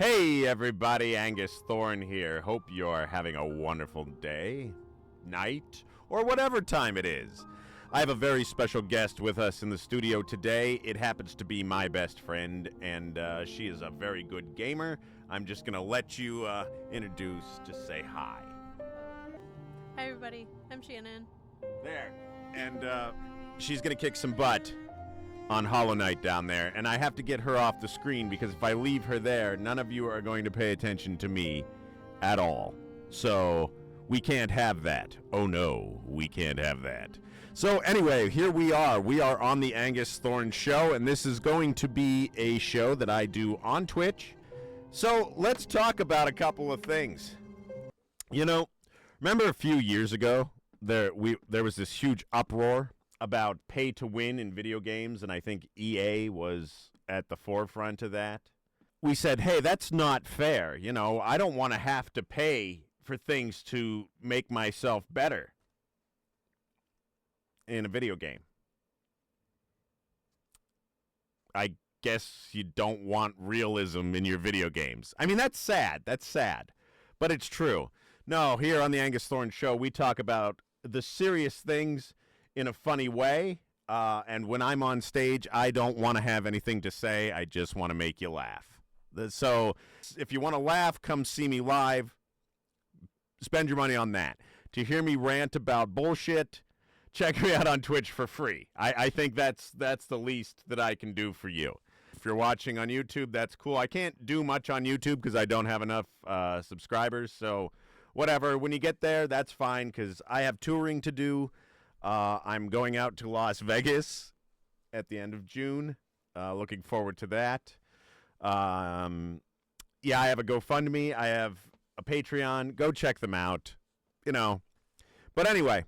Hey everybody, Angus Thorn here. Hope you're having a wonderful day, night, or whatever time it is. I have a very special guest with us in the studio today. It happens to be my best friend, and she is a very good gamer. I'm just going to let you introduce, just say hi. Hi everybody, I'm Shannon. There. And she's going to kick some butt on Hollow Knight down there, and I have to get her off the screen because if I leave her there, none of you are going to pay attention to me at all. So we can't have that. Oh no, we can't have that. So anyway, here we are. We are on the Angus Thorn Show, and this is going to be a show that I do on Twitch. So let's talk about a couple of things. You know, remember a few years ago, there was this huge uproar about pay to win in video games, and I think EA was at the forefront of that. We said, hey, that's not fair. You know, I don't want to have to pay for things to make myself better in a video game. I guess you don't want realism in your video games. I mean, that's sad. That's sad. But it's true. No, here on the Angus Thorn Show, we talk about the serious things in a funny way, and when I'm on stage, I don't want to have anything to say. I just want to make you laugh. So if you want to laugh, come see me live. Spend your money on that. To hear me rant about bullshit, check me out on Twitch for free. I think that's the least that I can do for you. If you're watching on YouTube, that's cool. I can't do much on YouTube because I don't have enough subscribers, so whatever. When you get there, that's fine because I have touring to do. I'm going out to Las Vegas at the end of June. Looking forward to that. Yeah, I have a GoFundMe. I have a Patreon. Go check them out. You know. But anyway,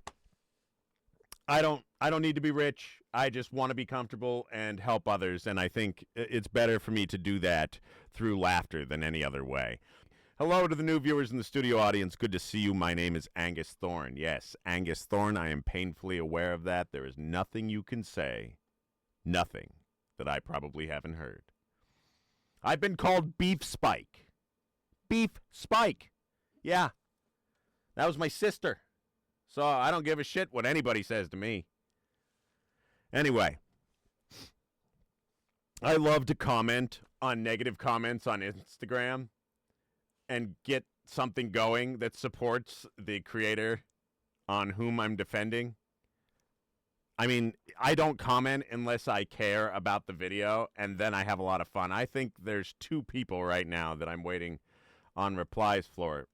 I don't need to be rich. I just want to be comfortable and help others, and I think it's better for me to do that through laughter than any other way. Hello to the new viewers in the studio audience. Good to see you. My name is Angus Thorn. Yes, Angus Thorn. I am painfully aware of that. There is nothing you can say, nothing, that I probably haven't heard. I've been called Beef Spike. Beef Spike. Yeah, that was my sister. So I don't give a shit what anybody says to me. Anyway, I love to comment on negative comments on Instagram and get something going that supports the creator on whom I'm defending. I mean, I don't comment unless I care about the video, and then I have a lot of fun. I think there's 2 people right now that I'm waiting on replies for.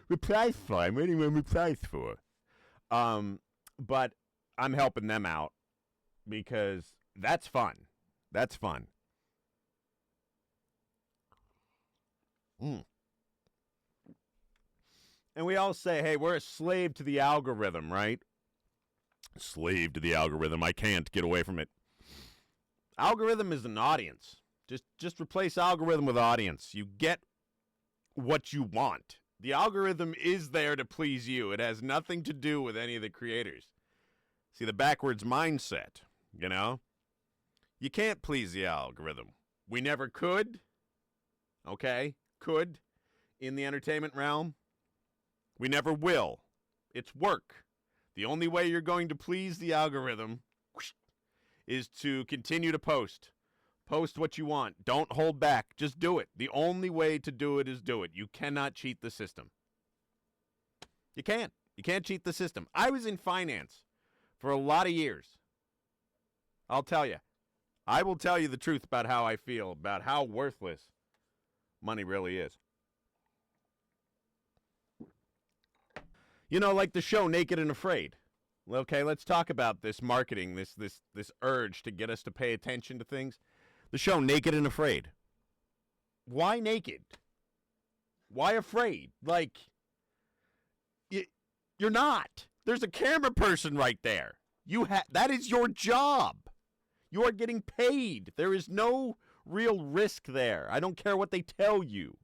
Replies for? I'm waiting on replies for. But I'm helping them out because that's fun. That's fun. And we all say, hey, we're a slave to the algorithm, right? Slave to the algorithm. I can't get away from it. Algorithm is an audience. Just replace algorithm with audience. You get what you want. The algorithm is there to please you. It has nothing to do with any of the creators. See, the backwards mindset, you know? You can't please the algorithm. We never could. Okay? Could in the entertainment realm. We never will. It's work. The only way you're going to please the algorithm is to continue to post. Post what you want. Don't hold back. Just do it. The only way to do it is do it. You cannot cheat the system. You can't. You can't cheat the system. I was in finance for a lot of years. I'll tell you. I will tell you the truth about how I feel, about how worthless money really is. You know, like the show Naked and Afraid. Okay, let's talk about this marketing, this urge to get us to pay attention to things. The show Naked and Afraid. Why naked? Why afraid? Like, you're not. There's a camera person right there. That is your job. You are getting paid. There is no real risk there. I don't care what they tell you.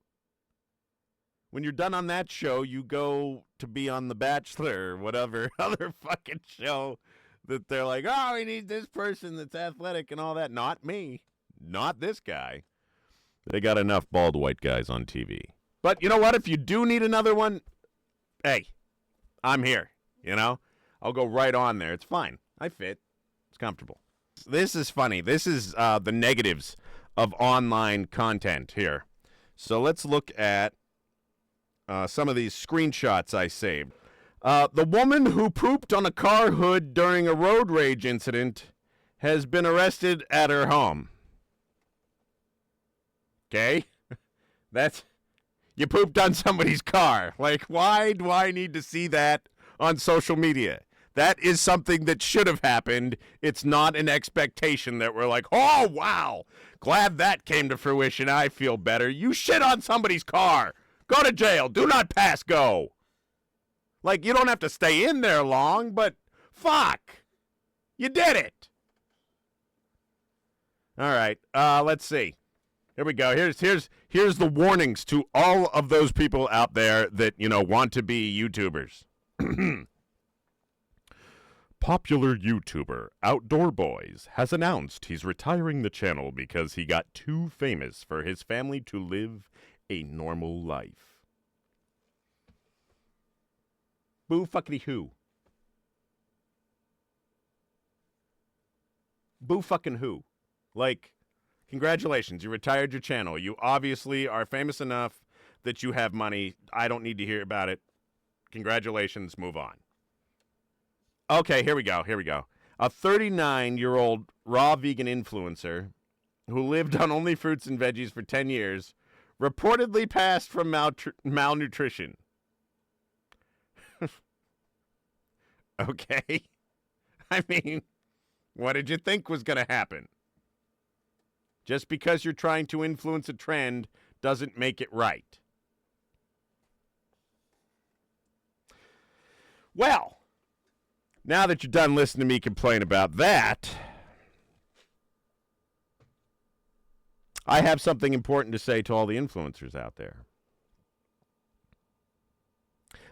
When you're done on that show, you go to be on The Bachelor or whatever other fucking show that they're like, oh, we need this person that's athletic and all that. Not me. Not this guy. They got enough bald white guys on TV. But you know what? If you do need another one, hey, I'm here, you know? I'll go right on there. It's fine. I fit. It's comfortable. This is funny. This is the negatives of online content here. So let's look at some of these screenshots I saved. The woman who pooped on a car hood during a road rage incident has been arrested at her home. Okay? You pooped on somebody's car. Like, why do I need to see that on social media? That is something that should have happened. It's not an expectation that we're like, oh, wow, glad that came to fruition. I feel better. You shit on somebody's car. Go to jail. Do not pass go. Like, you don't have to stay in there long, but fuck. You did it. All right, let's see. Here we go. Here's the warnings to all of those people out there that, want to be YouTubers. Popular YouTuber Outdoor Boys has announced he's retiring the channel because he got too famous for his family to live a normal life. Boo fuckity who? Boo fucking who? Like, congratulations, you retired your channel. You obviously are famous enough that you have money. I don't need to hear about it. Congratulations, move on. Okay, here we go. A 39-year-old raw vegan influencer who lived on only fruits and veggies for 10 years reportedly passed from malnutrition. Okay. I mean, what did you think was going to happen? Just because you're trying to influence a trend doesn't make it right. Well, now that you're done listening to me complain about that, I have something important to say to all the influencers out there.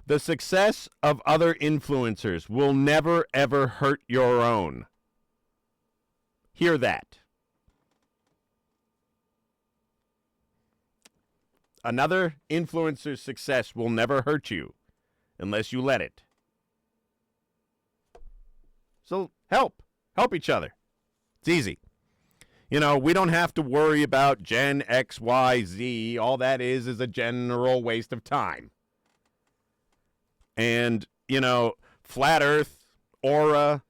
The success of other influencers will never, ever hurt your own. Hear that. Another influencer's success will never hurt you unless you let it. So help each other. It's easy. We don't have to worry about Gen X, Y, Z. All that is a general waste of time. And, flat earth, aura,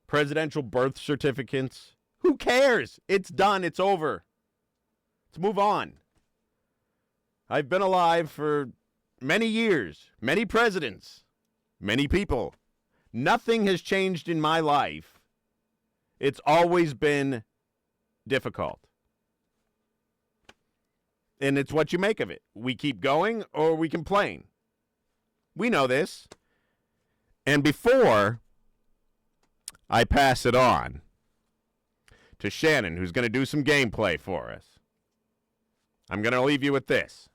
presidential birth certificates. Who cares? It's done. It's over. Let's move on. I've been alive for many years, many presidents, many people. Nothing has changed in my life. It's always been difficult. And it's what you make of it. We keep going or we complain. We know this. And before I pass it on to Shannon, who's going to do some gameplay for us, I'm going to leave you with this.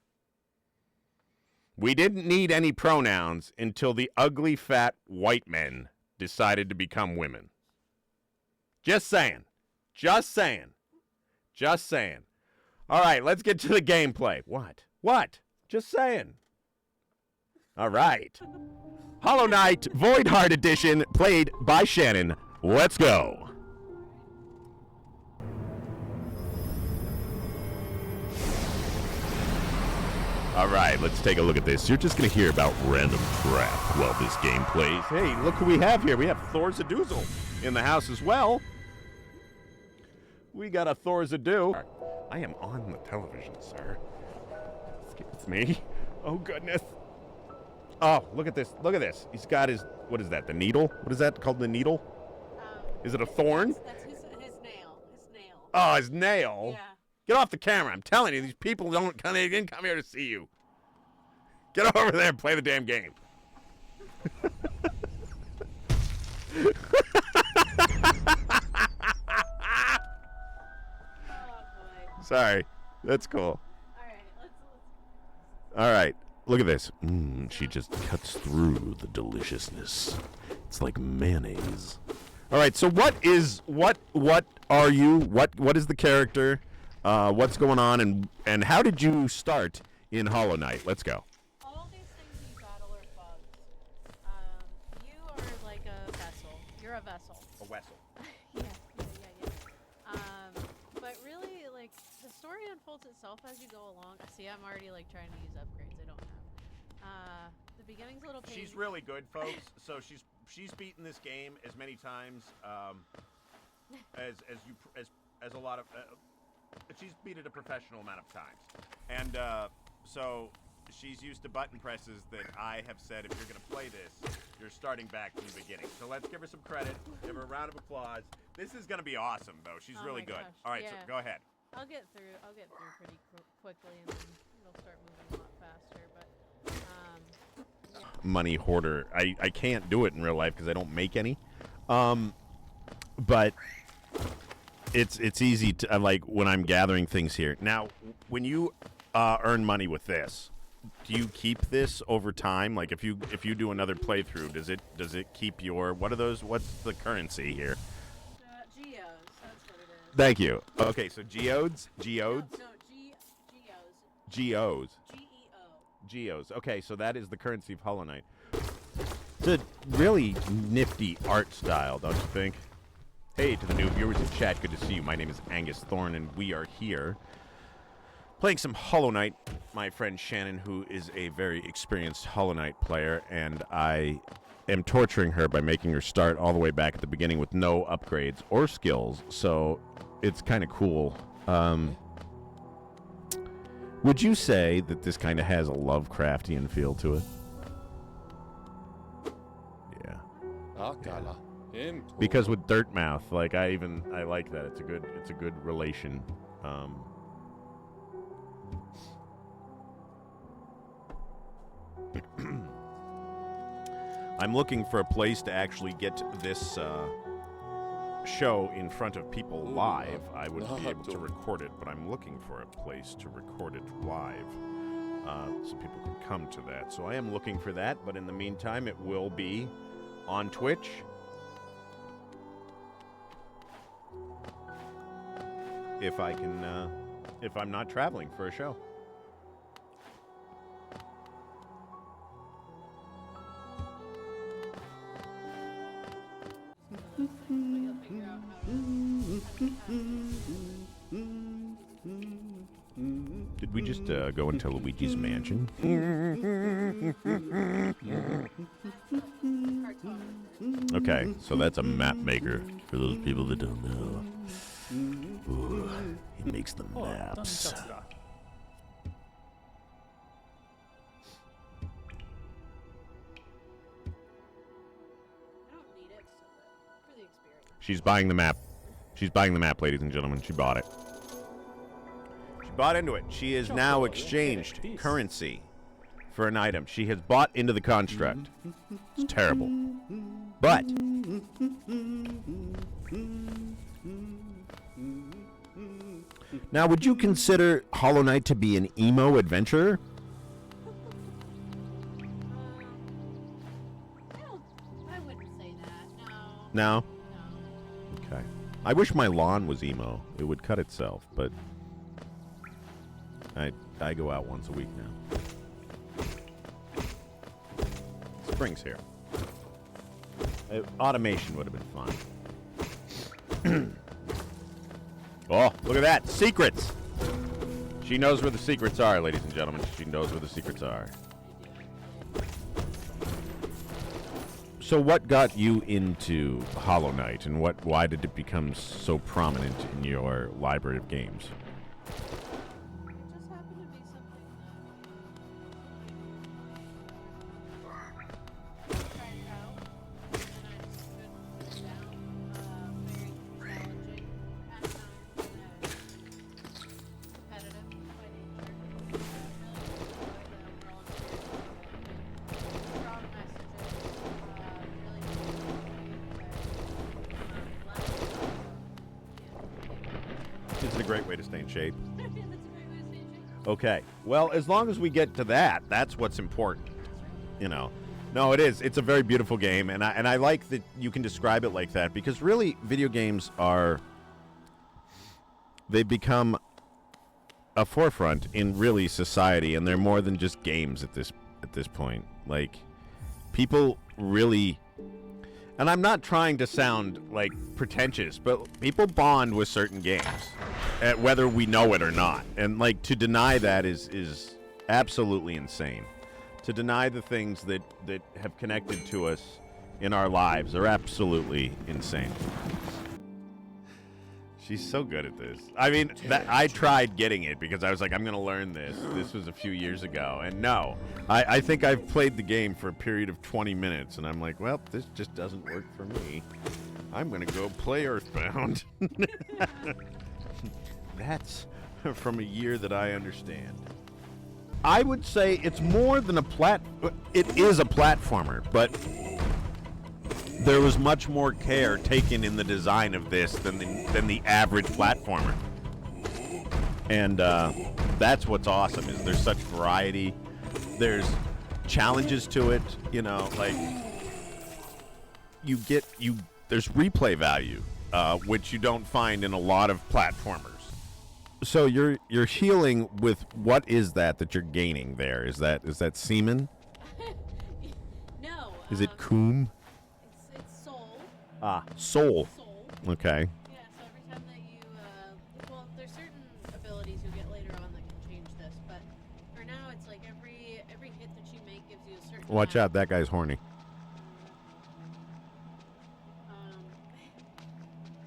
We didn't need any pronouns until the ugly, fat white men decided to become women. Just saying. All right, let's get to the gameplay. What? Just saying. All right. Hollow Knight Void Heart Edition, played by Shannon. Let's go. All right, let's take a look at this. You're just going to hear about random crap while this game plays. Hey, look who we have here. We have Thor Zadoozle in the house as well. We got a Thor Zadoo. I am on the television, sir. Excuse me. Oh, goodness. Oh, look at this. He's got his, what is that, the needle? What is that called, the needle? Is it a thorn? That's his nail. Oh, his nail? Yeah. Get off the camera. I'm telling you, these people didn't come here to see you. Get over there and play the damn game. Sorry. That's cool. All right. Look at this. She just cuts through the deliciousness. It's like mayonnaise. All right. So what are you? What is the character? What's going on, and how did you start in Hollow Knight? Let's go. All these things you battle are bugs. You are like a vessel. You're a vessel. A vessel. Yeah. But really, like, the story unfolds itself as you go along. See, I'm already, like, trying to use upgrades I don't have. The beginning's a little pain. She's really good, folks. So she's beaten this game as many times as a lot of. She's beat it a professional amount of times, and so she's used to button presses that I have said if you're going to play this, you're starting back from the beginning. So let's give her some credit. Give her a round of applause. This is going to be awesome, though. She's really good. Gosh. All right, Yeah. so go ahead. I'll get through pretty quickly, and then it'll start moving a lot faster. But yeah. Money hoarder. I can't do it in real life because I don't make any. But it's easy to like when I'm gathering things here. Now, when you earn money with this, do you keep this over time? Like if you do another playthrough, does it keep your what are those? What's the currency here? Geos. That's what it is. Thank you. Okay, so geodes. No, geos. Geos. Geo. Geos. Okay, so that is the currency of Hollow Knight. It's a really nifty art style, don't you think? Hey, to the new viewers in chat, good to see you. My name is Angus Thorn, and we are here playing some Hollow Knight. My friend Shannon, who is a very experienced Hollow Knight player, and I am torturing her by making her start all the way back at the beginning with no upgrades or skills, so it's kind of cool. Would you say that this kind of has a Lovecraftian feel to it? Yeah. Because with Dirtmouth, like I like that. It's a good relation. I'm looking for a place to actually get this show in front of people live. I would be able to record it, but I'm looking for a place to record it live so people can come to that. So I am looking for that, but in the meantime, it will be on Twitch. If I can, if I'm not traveling for a show. Did we just go into Luigi's Mansion? Okay, so that's a map maker for those people that don't know. Ooh, he makes the maps. I don't need it for the experience. She's buying the map. She's buying the map, ladies and gentlemen. She bought it. She bought into it. She has now exchanged currency for an item. She has bought into the construct. It's terrible. But now, would you consider Hollow Knight to be an emo adventure? I wouldn't say that. No? No. Okay. I wish my lawn was emo. It would cut itself, but I go out once a week now. Spring's here. Automation would have been fun. Oh, look at that. Secrets. She knows where the secrets are, ladies and gentlemen. She knows where the secrets are. So what got you into Hollow Knight, and why did it become so prominent in your library of games? It just happened to be something that tried out, and I just couldn't put it down. Very challenging, kind of competitive by nature. Really enjoyed the overall experience. Strong messages, really It's a great way to stay in shape. That's a great way to stay in shape. Okay. Well, as long as we get to that, that's what's important. You know. No, it is. It's a very beautiful game, and I like that you can describe it like that, because really video games they've become a forefront in really society, and they're more than just games at this point. Like, people really, and I'm not trying to sound like pretentious, but people bond with certain games, whether we know it or not. And like, to deny that is absolutely insane. To deny the things that have connected to us in our lives are absolutely insane. She's so good at this. I mean, I tried getting it because I was like, I'm going to learn this. This was a few years ago. And no, I think I've played the game for a period of 20 minutes. And I'm like, well, this just doesn't work for me. I'm going to go play Earthbound. That's from a year that I understand. I would say it's more than it is a platformer, but there was much more care taken in the design of this than the average platformer. And that's what's awesome, is there's such variety. There's challenges to it, you know, like there's replay value, which you don't find in a lot of platformers. So you're healing with, what is that you're gaining there? Is that semen? No. Is it coom? It's soul. Soul. Soul. Okay. Yeah, so every time that you, well, there's certain abilities you'll get later on that can change this, but for now it's like every hit that you make gives you a certain Watch out, that guy's horny.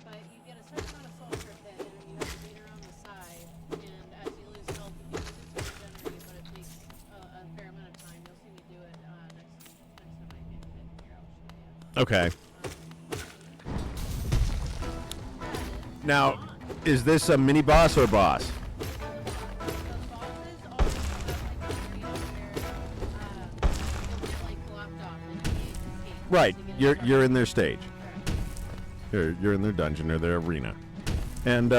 But you get a certain amount of soul per hit, and you have a meter on the side, and as you lose health, you use it to regenerate, but it takes a fair amount of time. You'll see me do it next time I get hit here. I'll show you. Okay. Now, is this a mini boss or boss? Right, you're in their stage. You're in their dungeon or their arena. And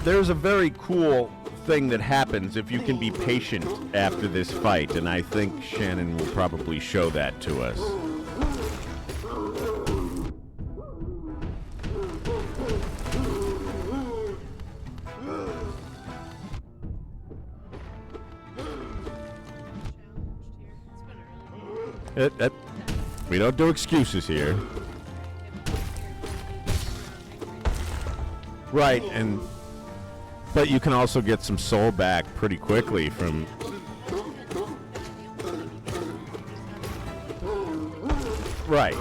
there's a very cool thing that happens if you can be patient after this fight, and I think Shannon will probably show that to us. We don't do excuses here. Right, but you can also get some soul back pretty quickly from... Right.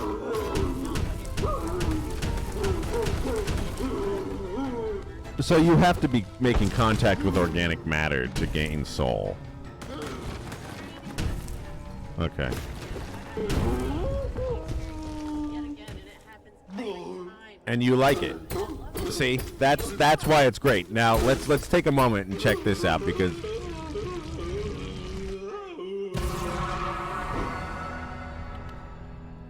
So you have to be making contact with organic matter to gain soul. Okay. And you like it. See, that's why it's great. Now let's take a moment and check this out, because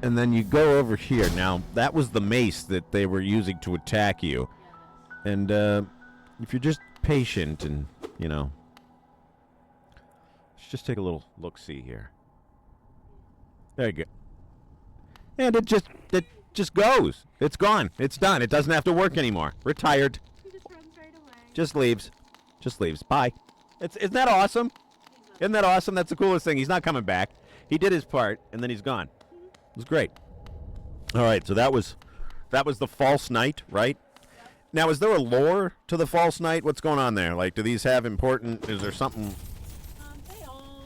and then you go over here. Now that was the mace that they were using to attack you, and if you're just patient and let's just take a little look-see here. There you go. And it just goes. It's gone. It's done. It doesn't have to work anymore. Retired. He just runs right away. Just leaves. Just leaves. Bye. Isn't that awesome? Isn't that awesome? That's the coolest thing. He's not coming back. He did his part, and then he's gone. It was great. All right, so that was the false knight, right? Now, is there a lore to the false knight? What's going on there? Like, do these have important... Is there something... They all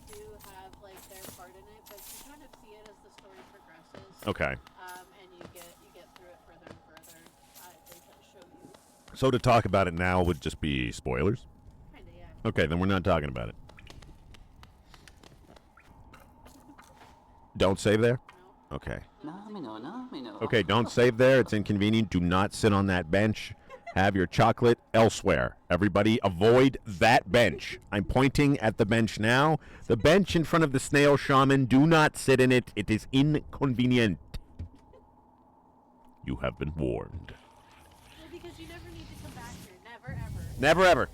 do have, like, their part in it, but you kind of see it as the story progresses. Okay. And you get through it further and further. They kind of show you. So to talk about it now would just be spoilers? Kinda, yeah. Okay, then we're not talking about it. Don't save there? No. Okay. No. Okay, don't save there. It's inconvenient. Do not sit on that bench. Have your chocolate elsewhere. Everybody avoid that bench. I'm pointing at the bench now. The bench in front of the snail shaman. Do not sit in it. It is inconvenient. You have been warned. Well, because you never need to come back here. Never, ever. Never ever.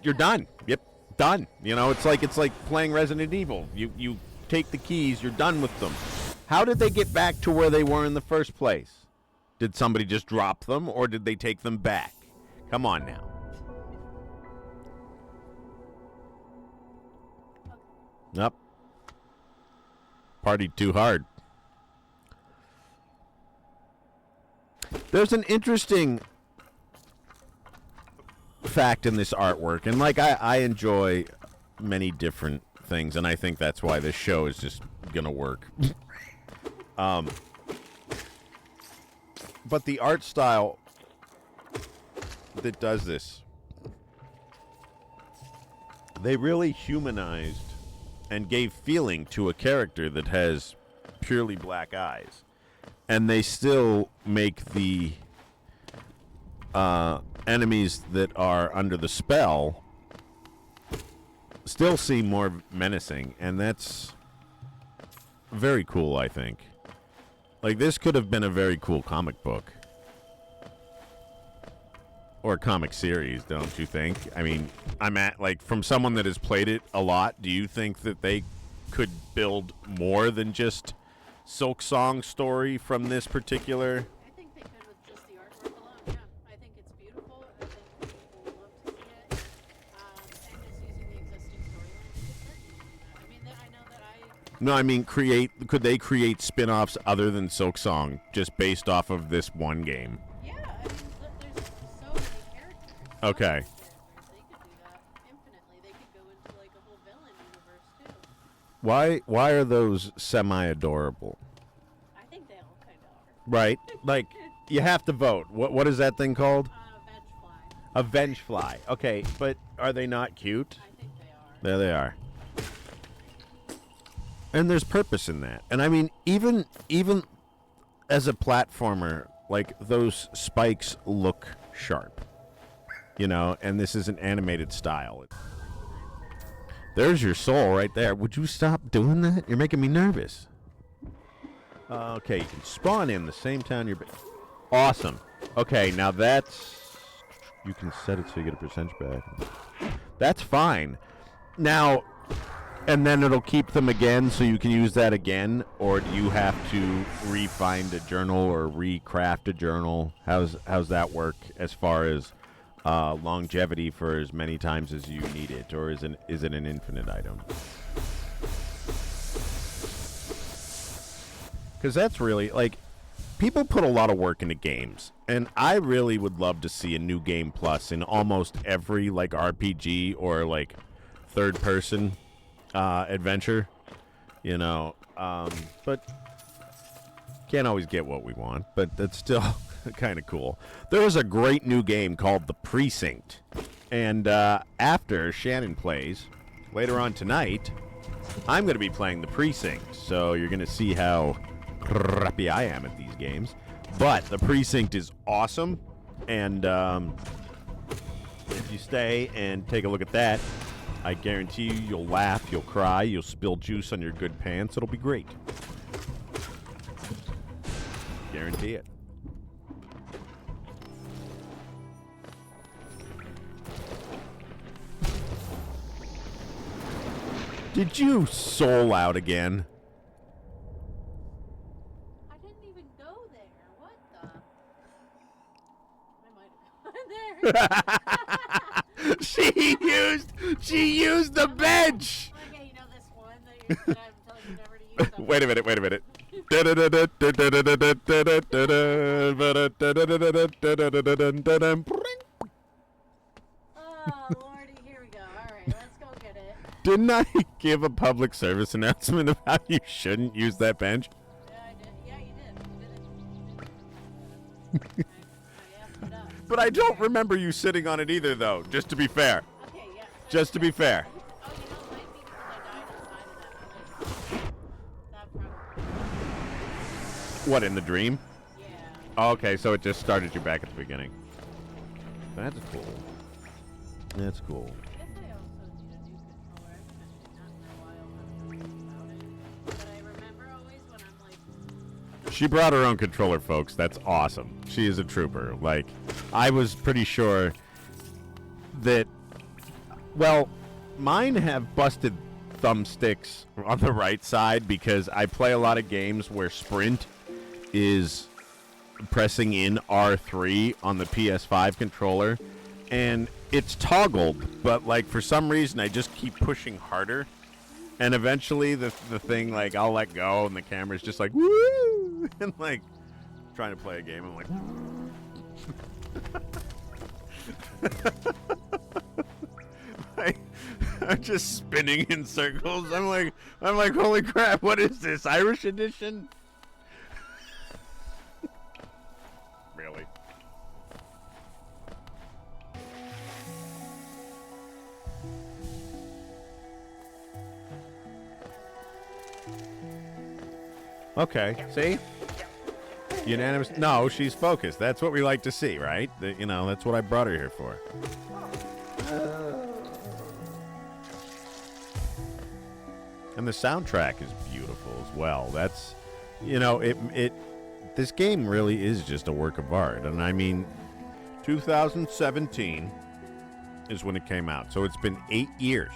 You're done. Yep, done. It's like playing Resident Evil. You take the keys, you're done with them. How did they get back to where they were in the first place? Did somebody just drop them, or did they take them back? Come on now. Nope. Partied too hard. There's an interesting fact in this artwork, and like I enjoy many different things, and I think that's why this show is just gonna work. But the art style that does this, they really humanized and gave feeling to a character that has purely black eyes, and they still make the enemies that are under the spell still seem more menacing, and that's very cool, I think. Like, this could have been a very cool comic book. Or comic series, don't you think? I mean, from someone that has played it a lot, do you think that they could build more than just Silksong story from this particular? I think they could with just the artwork alone, yeah. I think it's beautiful. I think people will love to see it. And just using the existing storyline. I mean, I know that No, I mean, could they create spin-offs other than Silksong just based off of this one game? Yeah, I mean, there's so many characters. Okay. They could do that infinitely. They could go into, like, a whole villain universe, too. Why are those semi-adorable? I think they all kind of are. Right. Like, you have to vote. What is that thing called? Vengefly. A Vengefly. Okay, but are they not cute? I think they are. There they are. And there's purpose in that. And I mean, even as a platformer, like, those spikes look sharp. You know, and this is an animated style. There's your soul right there. Would you stop doing that? You're making me nervous. Okay, you can spawn in the same town you're... Awesome. Okay, now that's... You can set it so you get a percentage back. That's fine. Now... And then it'll keep them again, so you can use that again? Or do you have to re-find a journal or recraft a journal? How's that work as far as longevity for as many times as you need it? Or is it an infinite item? Because that's really, like, people put a lot of work into games. And I really would love to see a new game plus in almost every, like, RPG or, like, third-person adventure, you know, but can't always get what we want, but that's still kind of cool. There was a great new game called The Precinct, and after Shannon plays, later on tonight, I'm going to be playing The Precinct, so you're going to see how crappy I am at these games, but The Precinct is awesome, and if you stay and take a look at that, I guarantee you'll laugh, you'll cry, you'll spill juice on your good pants. It'll be great. Guarantee it. Did you soul out again? I didn't even go there. What the? I might have gone there. She used the bench. Okay, you know this one that I'm telling you never to use. Wait a minute. Oh, Lordy, here we go. All right, let's go get it. Didn't I give a public service announcement of how you shouldn't use that bench? Yeah, I did. Yeah, you did. You did it. I asked it up. But I don't remember you sitting on it either, though, just to be fair. Okay, yeah. Just to be fair. Oh, you know, it might be because I died inside of that place. That probably. What, in the dream? Yeah. Oh, okay, so it just started you back at the beginning. That's cool. That's cool. I guess I also need a new controller. I haven't actually done in a while. I don't know about it. But I remember always when I'm like. She brought her own controller, folks. That's awesome. She is a trooper. Like, I was pretty sure that, well, mine have busted thumbsticks on the right side because I play a lot of games where sprint is pressing in R3 on the PS5 controller, and it's toggled, but like for some reason I just keep pushing harder, and eventually the thing, like, I'll let go and the camera's just like woo, and like trying to play a game, I'm like I'm just spinning in circles. I'm like, holy crap, what is this, Irish edition? Really? Okay, see? Unanimous. No, she's focused. That's what we like to see, right? That's what I brought her here for. And the soundtrack is beautiful as well. That's, this game really is just a work of art. And I mean, 2017 is when it came out. So it's been 8 years.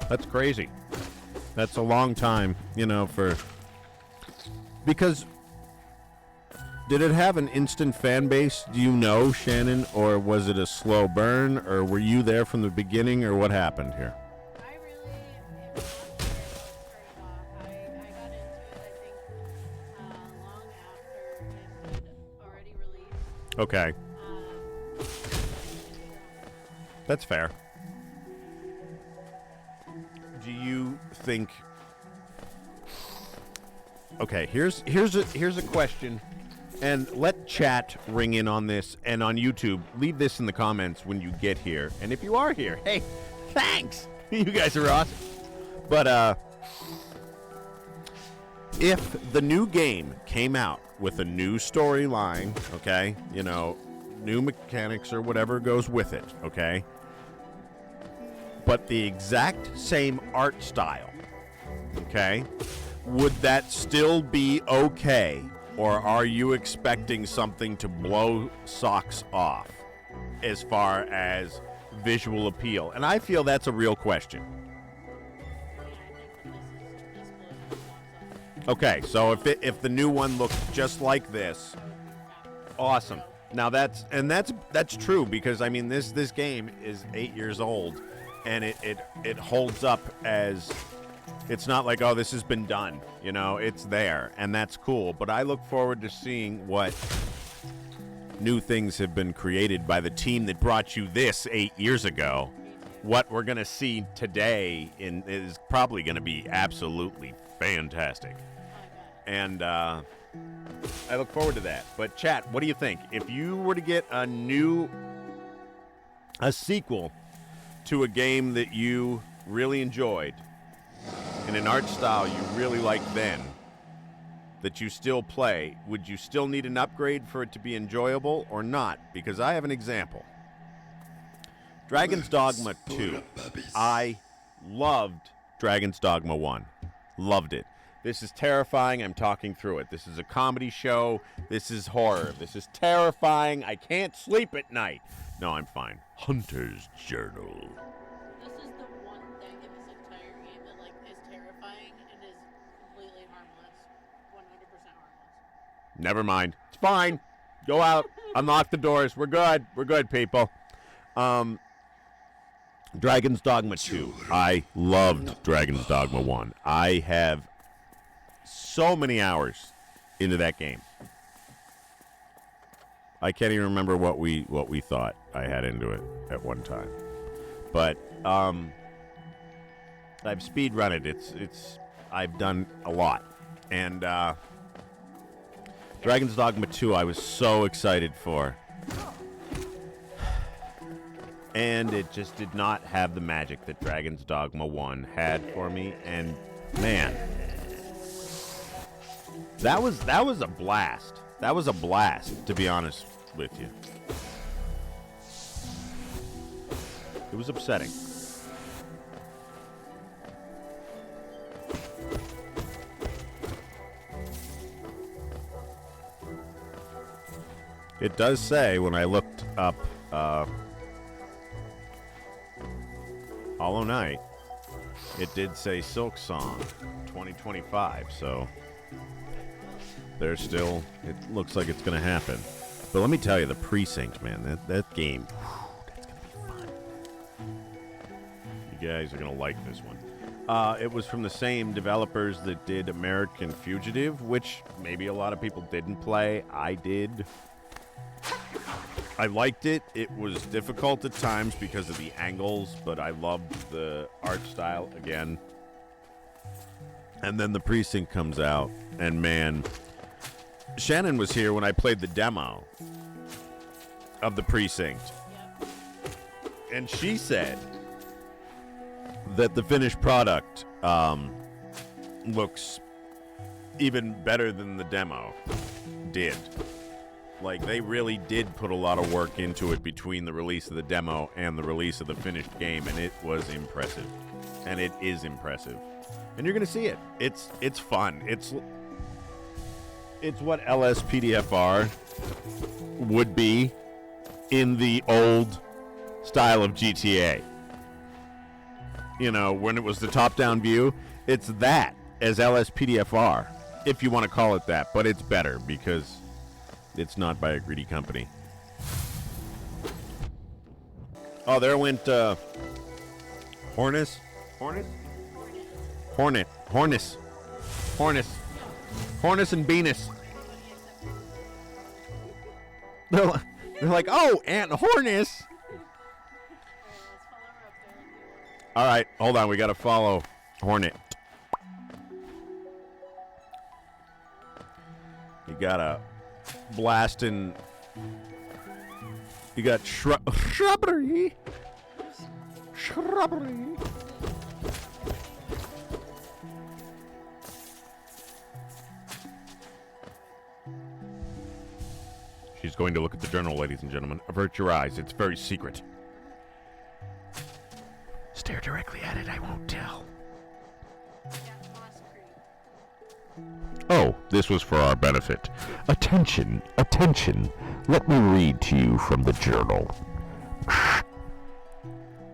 That's crazy. That's a long time, because did it have an instant fan base, do you know, Shannon, or was it a slow burn, or were you there from the beginning, or what happened here? I really, it was started off. I got into it, I think, long after it had already released. Okay. That's fair. Do you think... Okay, here's a question, and let chat ring in on this, and on YouTube, leave this in the comments when you get here. And if you are here, hey, thanks! You guys are awesome. But, if the new game came out with a new storyline, okay, new mechanics or whatever goes with it, okay, but the exact same art style, okay, would that still be okay? Or are you expecting something to blow socks off as far as visual appeal? And I feel that's a real question. Okay, so if the new one looks just like this, awesome. Now that's true, because I mean this game is 8 years old, and it holds up as, it's not like, oh, this has been done, it's there, and that's cool. But I look forward to seeing what new things have been created by the team that brought you this 8 years ago. What we're gonna see today is probably gonna be absolutely fantastic, and I look forward to that. But chat, what do you think? If you were to get a sequel to a game that you really enjoyed, in an art style you really liked then, that you still play, would you still need an upgrade for it to be enjoyable or not? Because I have an example. Dragon's Dogma 2. I loved Dragon's Dogma 1. Loved it. This is terrifying. I'm talking through it. This is a comedy show. This is horror. This is terrifying. I can't sleep at night. No, I'm fine. Hunter's Journal. This is the one thing in this entire game that is terrifying and is completely harmless. 100% harmless. Never mind. It's fine. Go out. Unlock the doors. We're good. We're good, people. Dragon's Dogma 2. I loved Dragon's Dogma 1. I have so many hours into that game. I can't even remember what we thought I had into it at one time. But I've speed run it. It's I've done a lot. And Dragon's Dogma 2 I was so excited for. And it just did not have the magic that Dragon's Dogma 1 had for me. And man, that was a blast. That was a blast, to be honest with you. It was upsetting. It does say, when I looked up Hollow Knight, it did say Silksong 2025, so They're still, it looks like it's going to happen. But let me tell you, the Precinct, man, that game, whew, that's going to be fun. You guys are going to like this one. It was from the same developers that did American Fugitive, which maybe a lot of people didn't play. I did. I liked it. It was difficult at times because of the angles, but I loved the art style again. And then the Precinct comes out, and man, Shannon was here when I played the demo of the Precinct. Yep. And she said that the finished product looks even better than the demo did. Like, they really did put a lot of work into it between the release of the demo and the release of the finished game, and it was impressive. And it is impressive. And you're going to see it. It's fun. It's what LSPDFR would be in the old style of GTA. You know, when it was the top-down view, it's that as LSPDFR, if you want to call it that. But it's better because it's not by a greedy company. Oh, there went Hornus? Hornet? Hornet. Hornus. Hornus. Hornus and Venus. They're like, oh, Aunt Hornus. All right, hold on. We got to follow Hornet. You got a blasting. You got shrubbery. Shrubbery. She's going to look at the journal, ladies and gentlemen. Avert your eyes. It's very secret. Stare directly at it. I won't tell. Oh, this was for our benefit. Attention, attention. Let me read to you from the journal.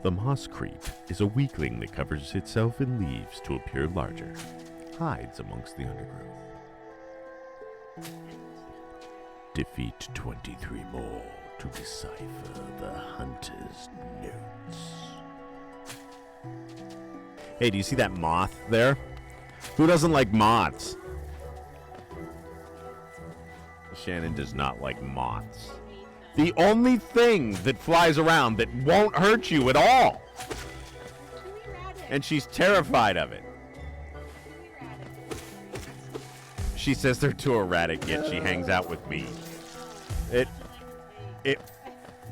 The moss creep is a weakling that covers itself in leaves to appear larger. Hides amongst the undergrowth. Defeat 23 more to decipher the hunter's notes. Hey, do you see that moth there? Who doesn't like moths? Shannon does not like moths. The only thing that flies around that won't hurt you at all. And she's terrified of it. She says they're too erratic, yet she hangs out with me.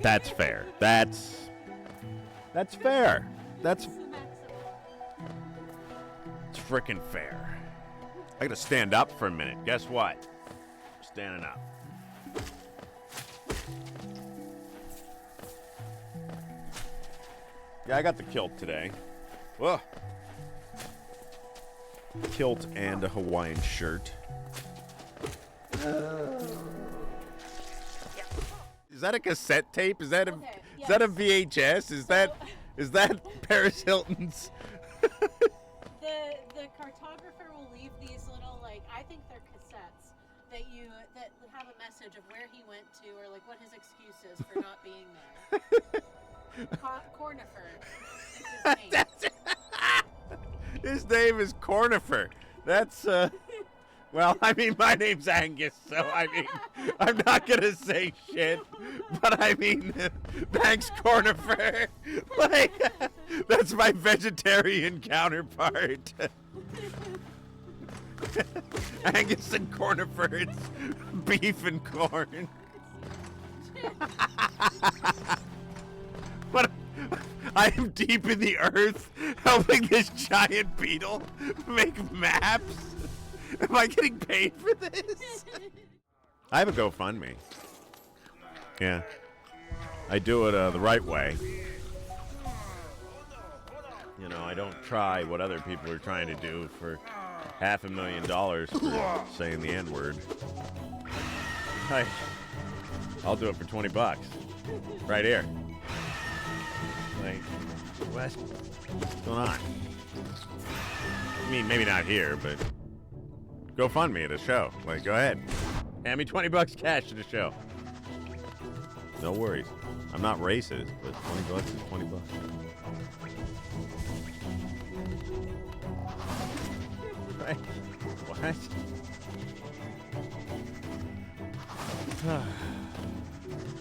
That's fair. That's fair. It's frickin' fair. I gotta stand up for a minute. Guess what? I'm standing up. Yeah, I got the kilt today. Whoa. Kilt and a Hawaiian shirt. Is that a cassette tape? Is that a is that a VHS? Is that Paris Hilton's? The cartographer will leave these little, like, I think they're cassettes that have a message of where he went to or like what his excuse is for not being there. Cornifer is his name. His name is Cornifer. That's well, I mean, my name's Angus, so I mean, I'm not gonna say shit, but I mean, thanks, Cornifer. Like, that's my vegetarian counterpart. Angus and Cornifer, it's beef and corn. But I am deep in the earth, helping this giant beetle make maps. Am I getting paid for this? I have a GoFundMe. Yeah. I do it the right way. You know, I don't try what other people are trying to do for $500,000 for saying the N-word. I'll do it for $20. Right here. Like, what's going on? I mean, maybe not here, but Go fund me at a show. Like, go ahead. Hand me $20 cash at a show. No worries. I'm not racist, but $20 is $20. Right? What?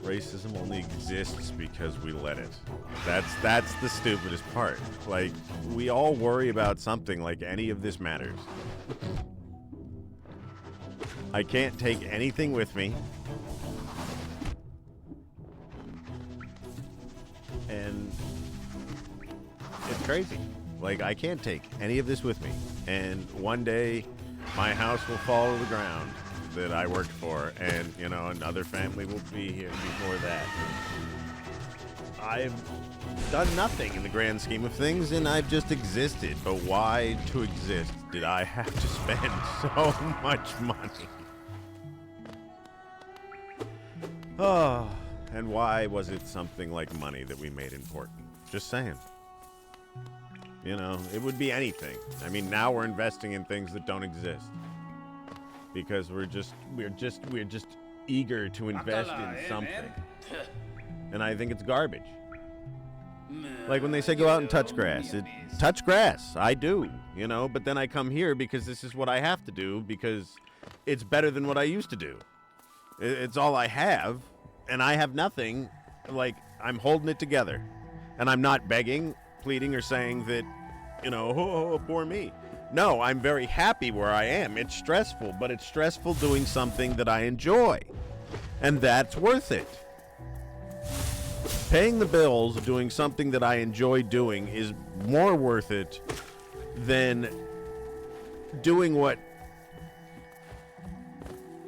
Racism only exists because we let it. That's the stupidest part. Like, we all worry about something like any of this matters. I can't take anything with me. And it's crazy. Like, I can't take any of this with me. And one day, my house will fall to the ground that I worked for, and, you know, another family will be here before that. I've done nothing in the grand scheme of things, and I've just existed. But why to exist did I have to spend so much money? Oh, and why was it something like money that we made important? Just saying. You know, it would be anything. I mean, now we're investing in things that don't exist. Because we're just eager to invest in something. And I think it's garbage. Like when they say go out and touch grass. Touch grass. I do, you know, but then I come here because this is what I have to do because it's better than what I used to do. It's all I have, and I have nothing. Like, I'm holding it together. And I'm not begging, pleading, or saying that, you know, oh, poor me. No, I'm very happy where I am. It's stressful, but it's stressful doing something that I enjoy. And that's worth it. Paying the bills, doing something that I enjoy doing is more worth it than doing what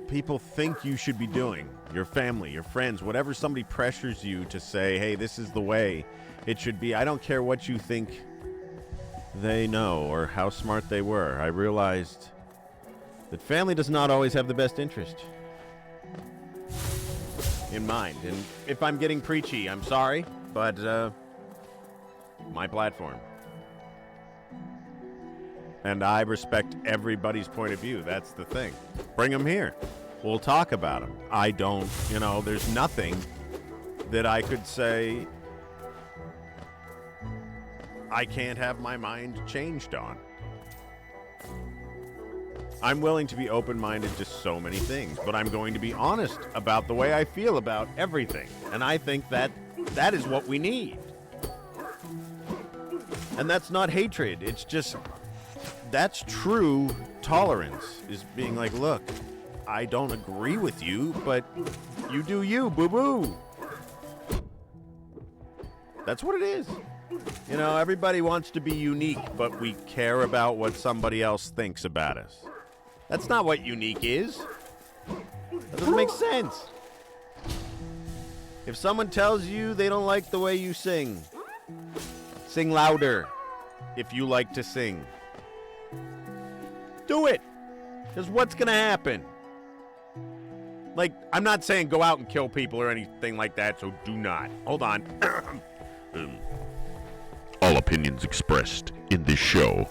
people think you should be doing. Your family, your friends, whatever somebody pressures you to say, hey, this is the way it should be. I don't care what you think they know or how smart they were. I realized that family does not always have the best interest in mind. And if I'm getting preachy, I'm sorry, but my platform. And I respect everybody's point of view. That's the thing. Bring them here. We'll talk about them. I don't, you know, there's nothing that I could say I can't have my mind changed on. I'm willing to be open-minded to so many things, but I'm going to be honest about the way I feel about everything. And I think that is what we need. And that's not hatred. It's just, that's true tolerance, is being like, look, I don't agree with you, but you do you, boo-boo. That's what it is. You know, everybody wants to be unique, but we care about what somebody else thinks about us. That's not what unique is. That doesn't make sense. If someone tells you they don't like the way you sing, sing louder if you like to sing. Do it. Because what's going to happen? Like, I'm not saying go out and kill people or anything like that, so do not. Hold on. All opinions expressed in this show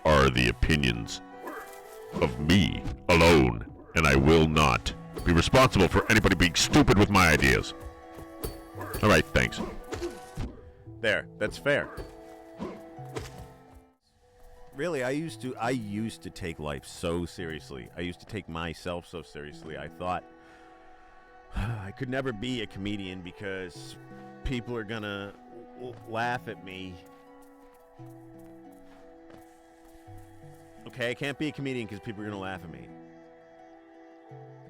are the opinions of me alone, and I will not be responsible for anybody being stupid with my ideas. All right, thanks. There, that's fair. Really, I used to take life so seriously. I used to take myself so seriously. I thought I could never be a comedian because people are gonna laugh at me. Okay, I can't be a comedian because people are gonna laugh at me.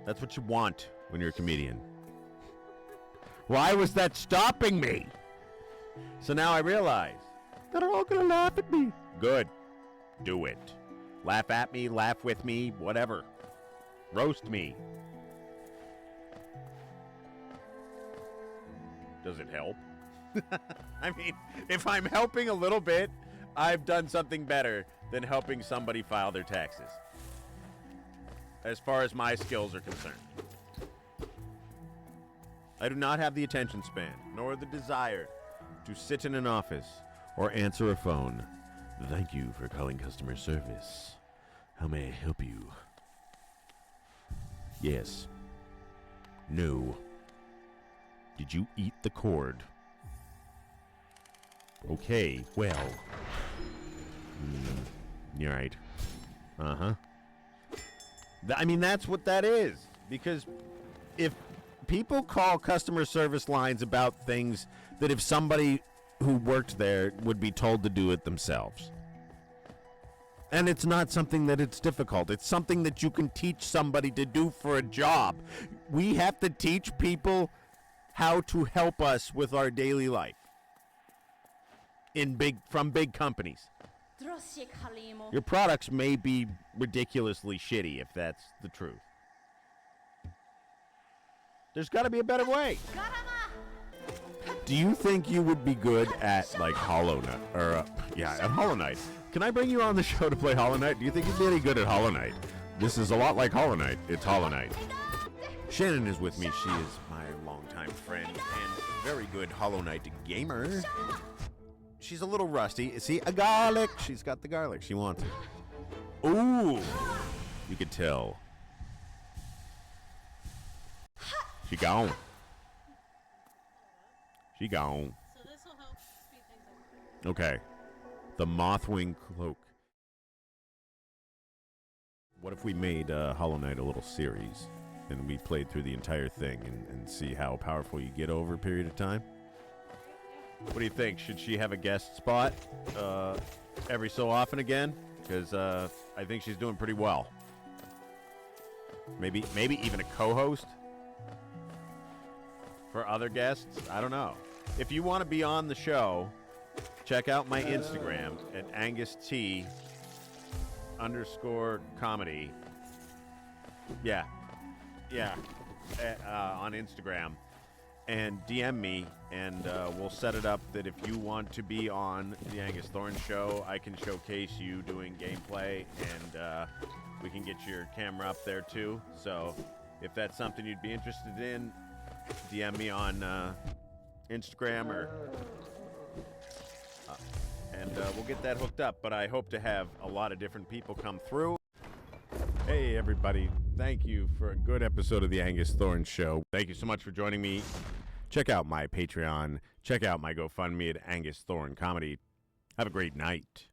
That's what you want when you're a comedian. Why was that stopping me? So now I realize they're all gonna laugh at me. Good. Do it. Laugh at me, laugh with me, whatever. Roast me. Does it help? I mean, if I'm helping a little bit, I've done something better than helping somebody file their taxes. As far as my skills are concerned. I do not have the attention span, nor the desire to sit in an office or answer a phone. Thank you for calling customer service. How may I help you? Yes. No. Did you eat the cord? Okay, well. You're right. Uh-huh. I mean, that's what that is. Because if people call customer service lines about things that if somebody who worked there would be told to do it themselves. And it's not something that it's difficult. It's something that you can teach somebody to do for a job. We have to teach people how to help us with our daily life from big companies. Your products may be ridiculously shitty, if that's the truth. There's got to be a better way. Do you think you would be good at, like, Hollow Knight? At Hollow Knight. Can I bring you on the show to play Hollow Knight? Do you think you'd be any good at Hollow Knight? This is a lot like Hollow Knight. It's Hollow Knight. Shannon is with me. She is my longtime friend and very good Hollow Knight gamer. She's a little rusty. See, a garlic. She's got the garlic. She wants it. Ooh. You could tell. She gone. She gone. So this will help speed things up. Okay. The Mothwing Cloak. What if we made Hollow Knight a little series and we played through the entire thing and see how powerful you get over a period of time? What do you think? Should she have a guest spot every so often again? Because I think she's doing pretty well. Maybe even a co-host for other guests? I don't know. If you want to be on the show, check out my Instagram at AngusT_comedy. Yeah. On Instagram. And DM me, and we'll set it up that if you want to be on the Angus Thorn show, I can showcase you doing gameplay, and we can get your camera up there too. So if that's something you'd be interested in, DM me on Instagram and we'll get that hooked up. But I hope to have a lot of different people come through. Hey, everybody. Thank you for a good episode of the Angus Thorn Show. Thank you so much for joining me. Check out my Patreon. Check out my GoFundMe at Angus Thorn Comedy. Have a great night.